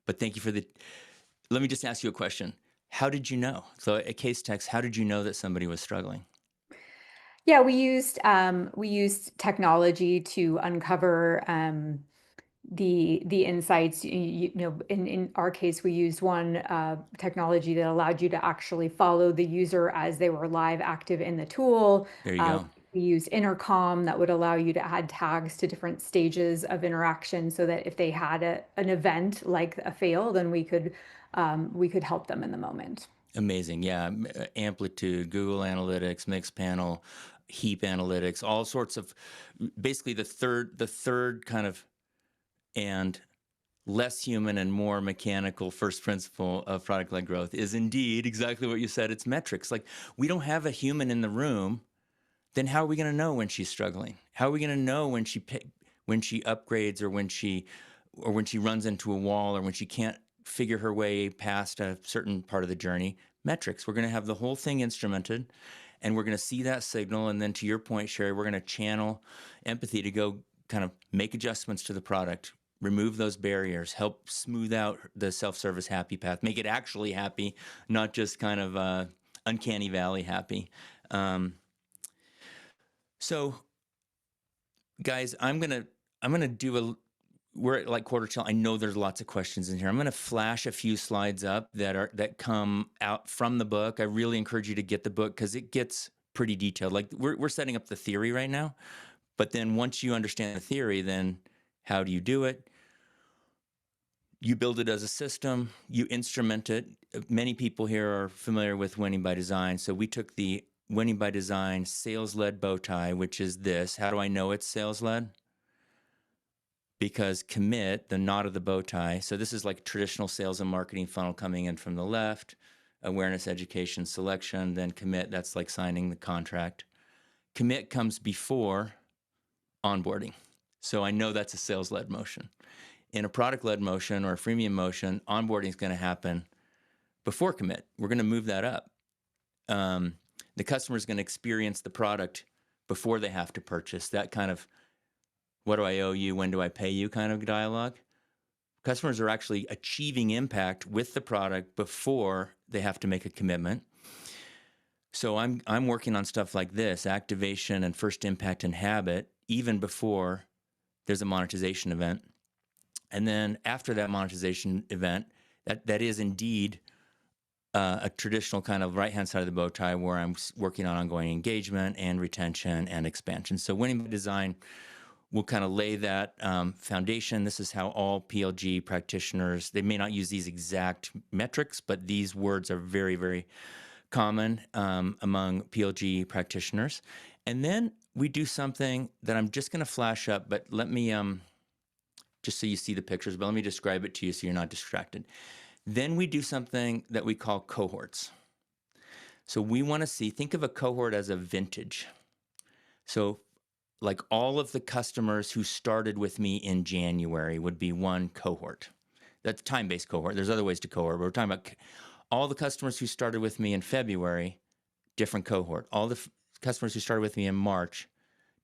but thank you for the. Let me just ask you a question. How did you know? So at Case Text, how did you know that somebody was struggling? Yeah, we used technology to uncover the insights. In our case, we used one technology that allowed you to actually follow the user as they were live active in the tool. There you Uh, go. we used intercom that would allow you to add tags to different stages of interaction, so that if they had an event like a fail, then we could help them in the moment. Amazing. Yeah. Amplitude, Google Analytics, Mixpanel, Heap Analytics, all sorts of basically the third kind of and less human and more mechanical first principle of product led growth is indeed exactly what you said. It's metrics. Like, we don't have a human in the room, then how are we going to know when she's struggling? How are we going to know when she upgrades, or when she runs into a wall, or when she can't figure her way past a certain part of the journey? Metrics. We're going to have the whole thing instrumented, and we're going to see that signal. And then, to your point, Sherry, we're going to channel empathy to go kind of make adjustments to the product, remove those barriers, help smooth out the self-service happy path, make it actually happy, not just kind of uncanny valley happy. Um, so, guys, I'm gonna do a. We're at like quarter till. I know there's lots of questions in here. I'm gonna flash a few slides up that come out from the book. I really encourage you to get the book because it gets pretty detailed. Like, we're setting up the theory right now, but then once you understand the theory, then how do you do it? You build it as a system, you instrument it. Many people here are familiar with winning by design. So we took the winning by design sales led bow tie, which is this. How do I know it's sales led? Because commit, the knot of the bow tie. So this is like traditional sales and marketing funnel coming in from the left, awareness, education, selection, then commit. That's like signing the contract. Commit comes before onboarding. So I know that's a sales led motion. In a product led motion or a freemium motion, onboarding is going to happen before commit. We're going to move that up. um, the customer is going to experience the product before they have to purchase. That kind of what do I owe you? When do I pay you kind of dialogue. Customers are actually achieving impact with the product before they have to make a commitment. So I'm working on stuff like this, activation and first impact and habit, even before there's a monetization event. And then after that monetization event, that is indeed a traditional kind of right-hand side of the bow tie where I'm working on ongoing engagement and retention and expansion. So winning by design will kind of lay that foundation. This is how all PLG practitioners, they may not use these exact metrics, but these words are very, very common among PLG practitioners. And then we do something that I'm just going to flash up, but let me, just so you see the pictures, but let me describe it to you so you're not distracted. Then we do something that we call cohorts. So we want to see, think of a cohort as a vintage. So like all of the customers who started with me in January would be one cohort. That's time-based cohort. There's other ways to cohort, but we're talking about all the customers who started with me in February, different cohort. All the customers who started with me in March,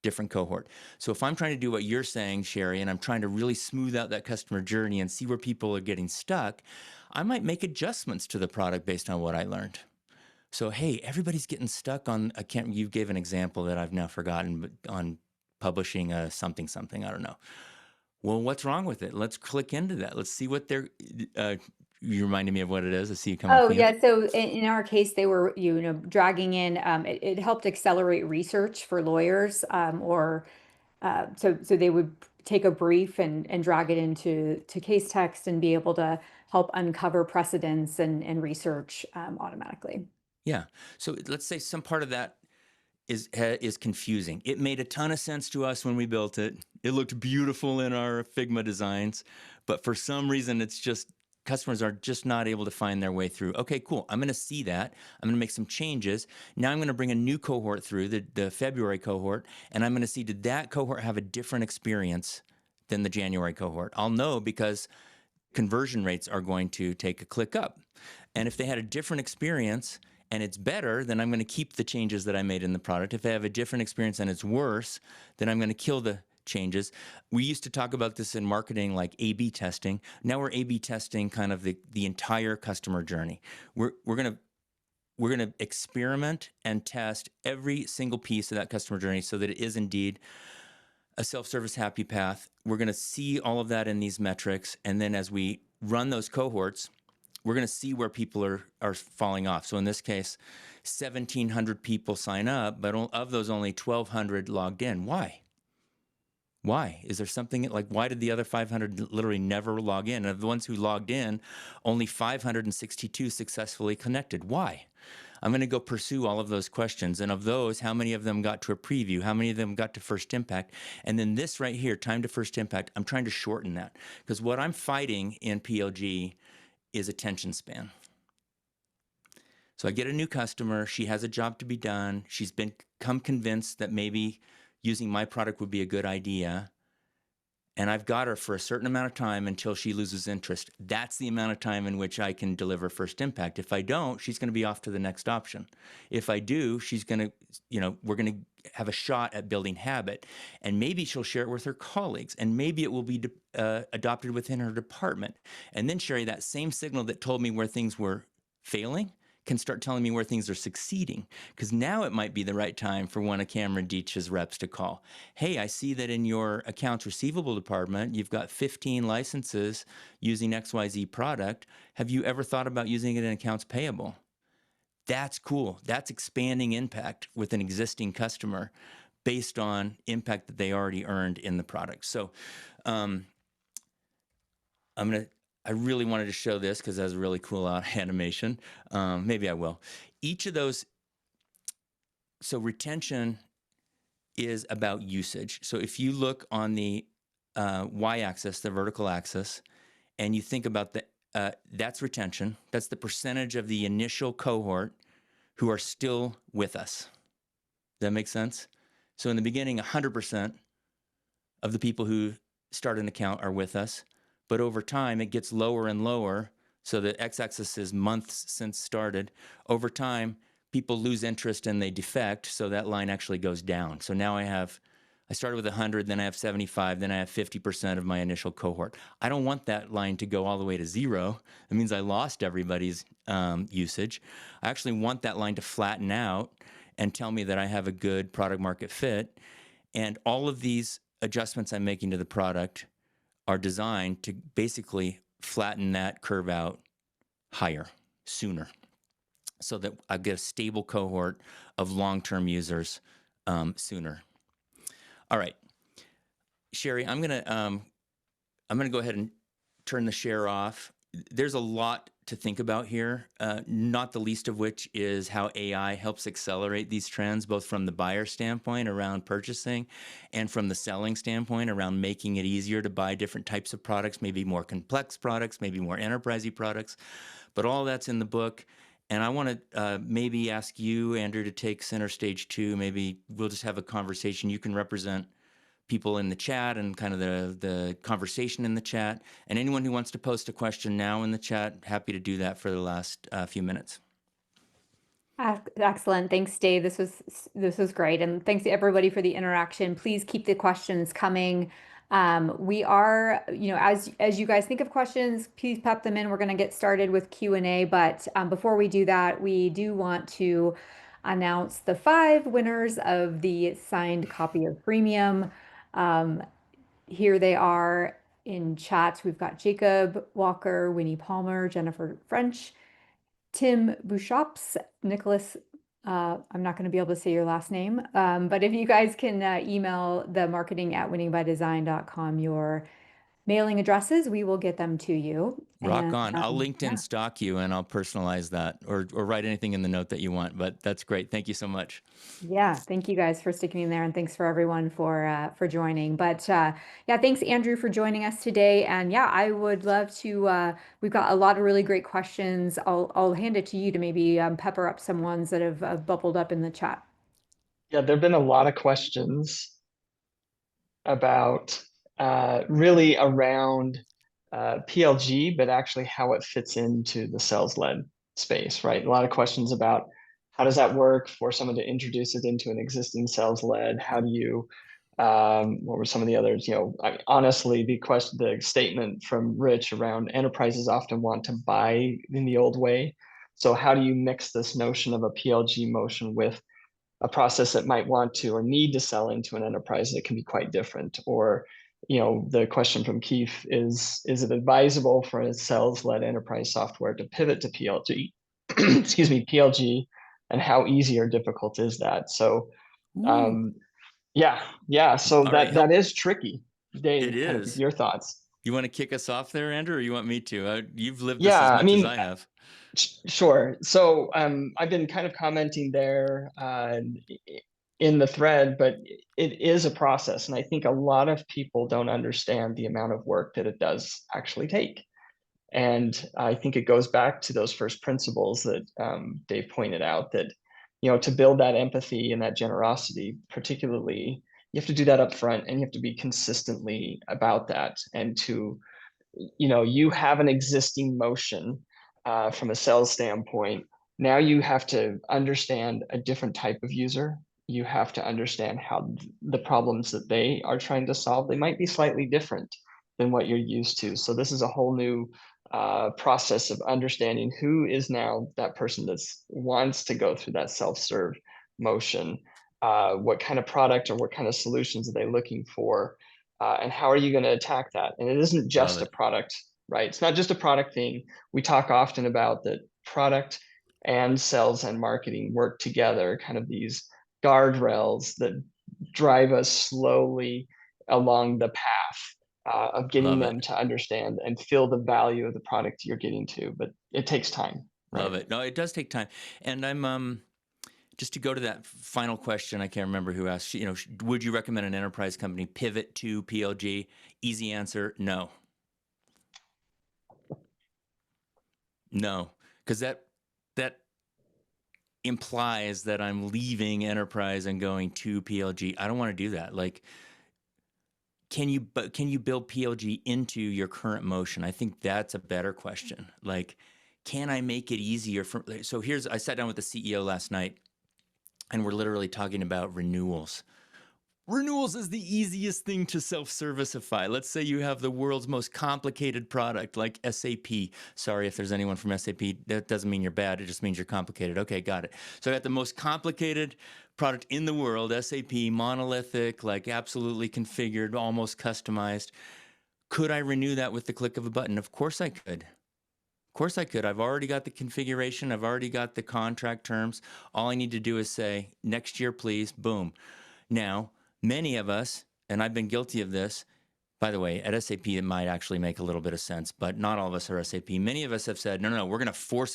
different cohort. So if I'm trying to do what you're saying, Sherry, and I'm trying to really smooth out that customer journey and see where people are getting stuck, I might make adjustments to the product based on what I learned. So, hey, everybody's getting stuck on, you gave an example that I've now forgotten, but on publishing a something, I don't know. Well, what's wrong with it? Let's click into that. Let's see what they're, you reminded me of what it is. I see you come off Oh, mute. yeah. So in our case, they were, dragging in, it helped accelerate research for lawyers, or so they would take a brief and drag it into case text and be able to help uncover precedents and research automatically. Yeah. So let's say some part of that is confusing. It made a ton of sense to us when we built it. It looked beautiful in our Figma designs, but for some reason, it's just customers are just not able to find their way through. Okay, cool. I'm going to see that. I'm going to make some changes. Now I'm going to bring a new cohort through, the February cohort, and I'm going to see, did that cohort have a different experience than the January cohort? I'll know because conversion rates are going to take a click up. And if they had a different experience and it's better, then I'm going to keep the changes that I made in the product. If they have a different experience and it's worse, then I'm going to kill the changes. We used to talk about this in marketing, like A/B testing. Now we're A/B testing kind of the entire customer journey. We're going to experiment and test every single piece of that customer journey so that it is indeed a self-service happy path. We're going to see all of that in these metrics. And then as we run those cohorts, we're going to see where people are falling off. So in this case, 1,700 people sign up, but of those, only 1,200 logged in. Why? Why? Is there something like, why did the other 500 literally never log in? And of the ones who logged in, only 562 successfully connected. Why? I'm going to go pursue all of those questions. And of those, how many of them got to a preview? How many of them got to first impact? And then this right here, time to first impact, I'm trying to shorten that. Because what I'm fighting in PLG is attention span. So I get a new customer. She has a job to be done. She's become convinced that maybe using my product would be a good idea. And I've got her for a certain amount of time until she loses interest. That's the amount of time in which I can deliver first impact. If I don't, she's going to be off to the next option. If I do, she's going to, we're going to have a shot at building habit. And maybe she'll share it with her colleagues. And maybe it will be adopted within her department. And then, Sherry, that same signal that told me where things were failing can start telling me where things are succeeding. Because now it might be the right time for one of Cameron Deitch's reps to call. Hey, I see that in your accounts receivable department, you've got 15 licenses using XYZ product. Have you ever thought about using it in accounts payable? That's cool. That's expanding impact with an existing customer based on impact that they already earned in the product. So I really wanted to show this because it has a really cool animation. Maybe I will. Each of those, so retention is about usage. So if you look on the y-axis, the vertical axis, and you think about that's retention. That's the percentage of the initial cohort who are still with us. Does that make sense? So in the beginning, 100% of the people who start an account are with us. But over time, it gets lower and lower. So the x-axis is months since started. Over time, people lose interest and they defect, so that line actually goes down. So now I started with 100, then I have 75, then I have 50% of my initial cohort. I don't want that line to go all the way to zero. It means I lost everybody's usage. I actually want that line to flatten out and tell me that I have a good product market fit. And all of these adjustments I'm making to the product are designed to basically flatten that curve out higher, sooner, so that I get a stable cohort of long-term users sooner. All right, Sherry, I'm gonna go ahead and turn the share off. There's a lot to think about here, not the least of which is how AI helps accelerate these trends, both from the buyer standpoint around purchasing and from the selling standpoint around making it easier to buy different types of products, maybe more complex products, maybe more enterprisey products. But all that's in the book. And I want to maybe ask you, Andrew, to take center stage too. Maybe we'll just have a conversation. You can represent people in the chat and kind of the conversation in the chat. And anyone who wants to post a question now in the chat, happy to do that for the last few minutes. Excellent. Thanks, Dave. This was great. And thanks to everybody for the interaction. Please keep the questions coming. We are, as you guys think of questions, please pop them in. We're going to get started with Q&A. But before we do that, we do want to announce the 5 winners of the signed copy of Freemium. Here they are in chat. We've got Jacob Walker, Winnie Palmer, Jennifer French, Tim Bushops, Nicholas. I'm not going to be able to say your last name, but if you guys can email the marketing@winningbydesign.com your mailing addresses, we will get them to you. Rock And on. I'll LinkedIn stalk you and I'll personalize that or write anything in the note that you want. But that's great. Thank you so much. yeah, thank you guys for sticking in there, and thanks for everyone for joining. But yeah, thanks Andrew for joining us today. And yeah, I would love to. We've got a lot of really great questions. I'll hand it to you to maybe pepper up some ones that have bubbled up in the chat. Yeah, there have been a lot of questions about really around PLG, but actually how it fits into the sales-led space, right? A lot of questions about how does that work for someone to introduce it into an existing sales-led? How do you, what were some of the others? Honestly, the statement from Rich around enterprises often want to buy in the old way. So how do you mix this notion of a PLG motion with a process that might want to or need to sell into an enterprise that can be quite different? Or, the question from Keith is it advisable for a sales-led enterprise software to pivot to PLG, excuse me, PLG, and how easy or difficult is that? So, yeah. So that is tricky. Dave, It kind of is. your thoughts. You want to kick us off there, Andrew, or you want me to? You've lived this Yeah, as I much as mean, I have. Sure. So I've been kind of commenting there in the thread, but it is a process. And I think a lot of people don't understand the amount of work that it does actually take. And I think it goes back to those first principles that Dave pointed out that, to build that empathy and that generosity, particularly, you have to do that up front and you have to be consistently about that. And you have an existing motion from a sales standpoint. Now you have to understand a different type of user. You have to understand how the problems that they are trying to solve, they might be slightly different than what you're used to. So this is a whole new process of understanding who is now that person that wants to go through that self-serve motion. What kind of product or what kind of solutions are they looking for? And how are you going to attack that? And it isn't just a product, right? It's not just a product thing. We talk often about that product and sales and marketing work together, kind of these guardrails that drive us slowly along the path of getting them to understand and feel the value of the product you're getting to. But it takes time. Right? Love it. No, it does take time. And I'm just to go to that final question, I can't remember who asked, would you recommend an enterprise company pivot to PLG? Easy answer, no. No, because that implies that I'm leaving enterprise and going to PLG. I don't want to do that. Like, can you build PLG into your current motion? I think that's a better question. Like, can I make it easier for, so I sat down with the CEO last night and we're literally talking about renewals. Renewals is the easiest thing to self-serviceify. Let's say you have the world's most complicated product like SAP. Sorry if there's anyone from SAP. That doesn't mean you're bad. It just means you're complicated. Okay, got it. So I got the most complicated product in the world, SAP, monolithic, like absolutely configured, almost customized. Could I renew that with the click of a button? Of course I could. Of course I could. I've already got the configuration. I've already got the contract terms. All I need to do is say, next year, please, boom. Now, many of us, and I've been guilty of this, by the way, at SAP, it might actually make a little bit of sense, but not all of us are SAP. Many of us have said, no, we're going to force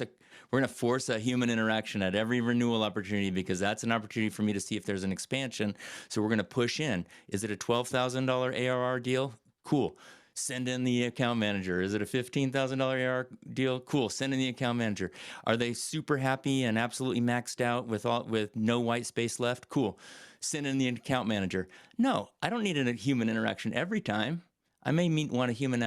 a human interaction at every renewal opportunity because that's an opportunity for me to see if there's an expansion. So we're going to push in. Is it a $12,000 ARR deal? Cool. Send in the account manager. Is it a $15,000 ARR deal? Cool. Send in the account manager. Are they super happy and absolutely maxed out with no white space left? Cool. Send in the account manager. No, I don't need a human interaction every time. I may want a human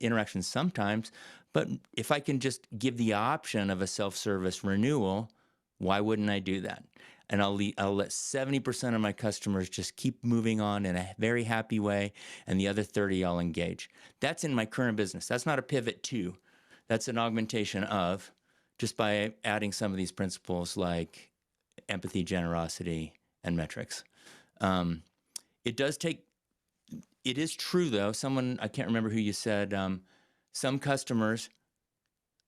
interaction sometimes, but if I can just give the option of a self-service renewal, why wouldn't I do that? And I'll let 70% of my customers just keep moving on in a very happy way, and the other 30 I'll engage. That's in my current business. That's not a pivot to. That's an augmentation of, just by adding some of these principles like empathy, generosity, and metrics. It is true though, I can't remember who you said, some customers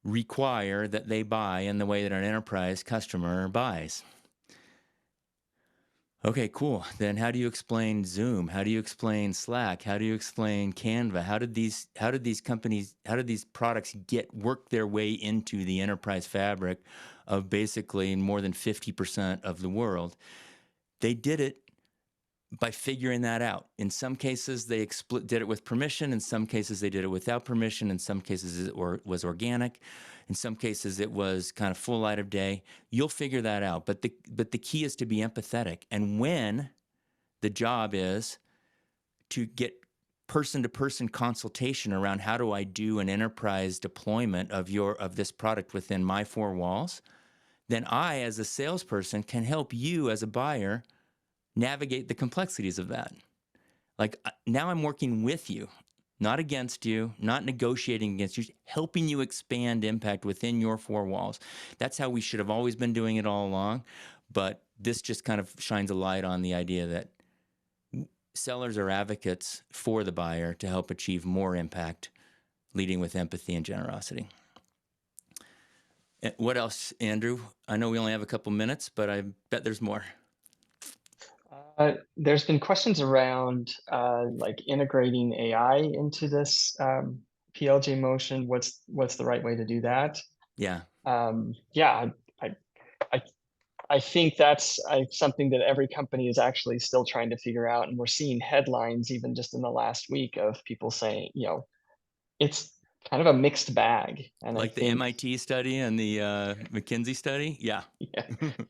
require that they buy in the way that an enterprise customer buys. Okay, cool. Then how do you explain Zoom? How do you explain Slack? How do you explain Canva? How did these products work their way into the enterprise fabric of basically more than 50% of the world? They did it by figuring that out. In some cases, they did it with permission. In some cases, they did it without permission. In some cases, it was organic. In some cases, it was kind of full light of day. You'll figure that out. But the key is to be empathetic. And when the job is to get person-to-person consultation around how do I do an enterprise deployment of this product within my four walls, then I, as a salesperson, can help you as a buyer navigate the complexities of that. Like now I'm working with you, not against you, not negotiating against you, helping you expand impact within your four walls. That's how we should have always been doing it all along. But this just kind of shines a light on the idea that sellers are advocates for the buyer to help achieve more impact, leading with empathy and generosity. What else, Andrew? I know we only have a couple minutes, but I bet there's more. There's been questions around like integrating AI into this PLG motion. What's the right way to do that? Yeah. Yeah, I think that's something that every company is actually still trying to figure out, and we're seeing headlines even just in the last week of people saying, it's kind of a mixed bag. And like the MIT study and the McKinsey study. Yeah.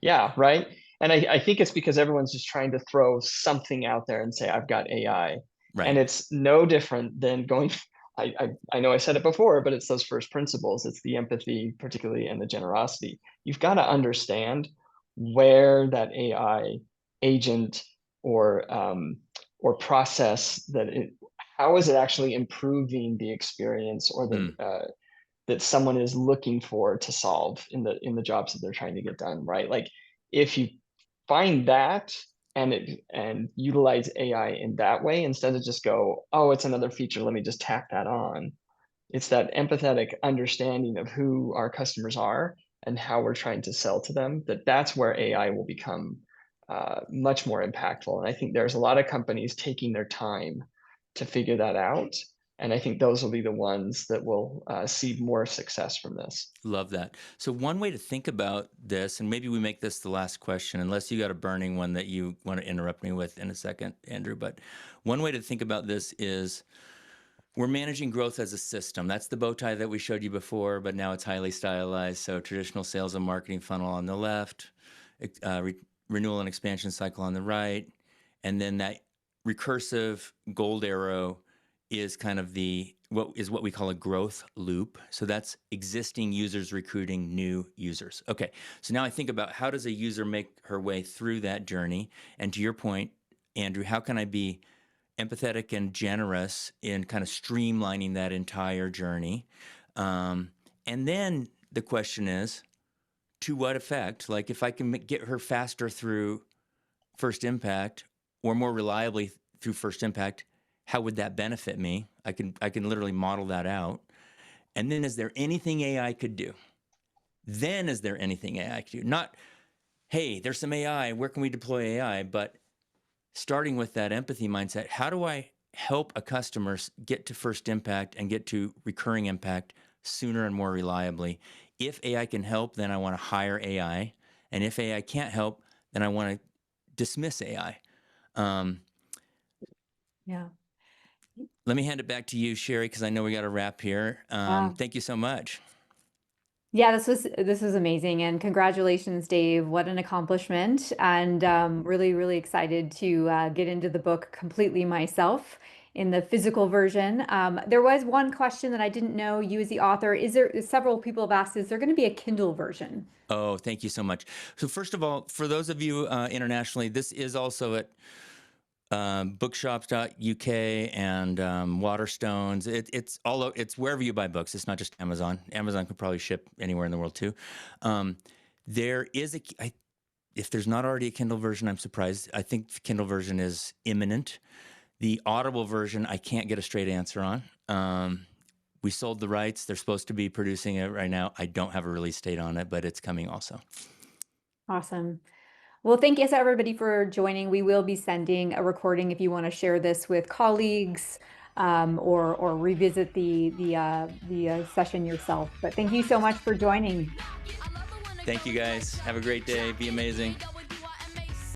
Yeah, right. And I think it's because everyone's just trying to throw something out there and say, I've got AI. Right. And it's no different than going, I know I said it before, but it's those first principles. It's the empathy, particularly, and the generosity. You've got to understand where that AI agent or process how is it actually improving the experience or the that someone is looking for to solve in the jobs that they're trying to get done, right? Like if you find that and utilize AI in that way, instead of just go, oh, it's another feature, let me just tack that on. It's that empathetic understanding of who our customers are and how we're trying to sell to them, that's where AI will become much more impactful. And I think there's a lot of companies taking their time to figure that out. And I think those will be the ones that will see more success from this. Love that. So one way to think about this, and maybe we make this the last question, unless you got a burning one that you want to interrupt me with in a second, Andrew, but one way to think about this is we're managing growth as a system. That's the bow tie that we showed you before, but now it's highly stylized. So traditional sales and marketing funnel on the left, renewal and expansion cycle on the right, and then that recursive gold arrow is kind of what we call a growth loop. So that's existing users recruiting new users. Okay, so now I think about how does a user make her way through that journey? And to your point, Andrew, how can I be empathetic and generous in kind of streamlining that entire journey? And then the question is, to what effect? Like if I can get her faster through First Impact or more reliably through First Impact, how would that benefit me? I can literally model that out. And then is there anything AI could do? Then is there anything AI could do? Not, hey, there's some AI, where can we deploy AI? But starting with that empathy mindset, how do I help a customer get to First Impact and get to recurring impact sooner and more reliably? If AI can help, then I want to hire AI. And if AI can't help, then I want to dismiss AI. Yeah. Let me hand it back to you, Sherry, because I know we got to wrap here. Wow. Thank you so much. Yeah, this was amazing, and congratulations, Dave. What an accomplishment, and really, really excited to get into the book completely myself in the physical version. There was one question that I didn't know. You, as the author, several people have asked, is there going to be a Kindle version? Oh, thank you so much. So first of all, for those of you internationally, this is also at bookshops.uk and Waterstones. It's wherever you buy books. It's not just Amazon. Amazon could probably ship anywhere in the world too. There is if there's not already a Kindle version, I'm surprised. I think the Kindle version is imminent. The Audible version, I can't get a straight answer on. We sold the rights. They're supposed to be producing it right now. I don't have a release date on it, but it's coming also. Awesome. Well, thank you, everybody, for joining. We will be sending a recording if you want to share this with colleagues, or revisit the session yourself. But thank you so much for joining. Thank you, guys. Have a great day. Be amazing.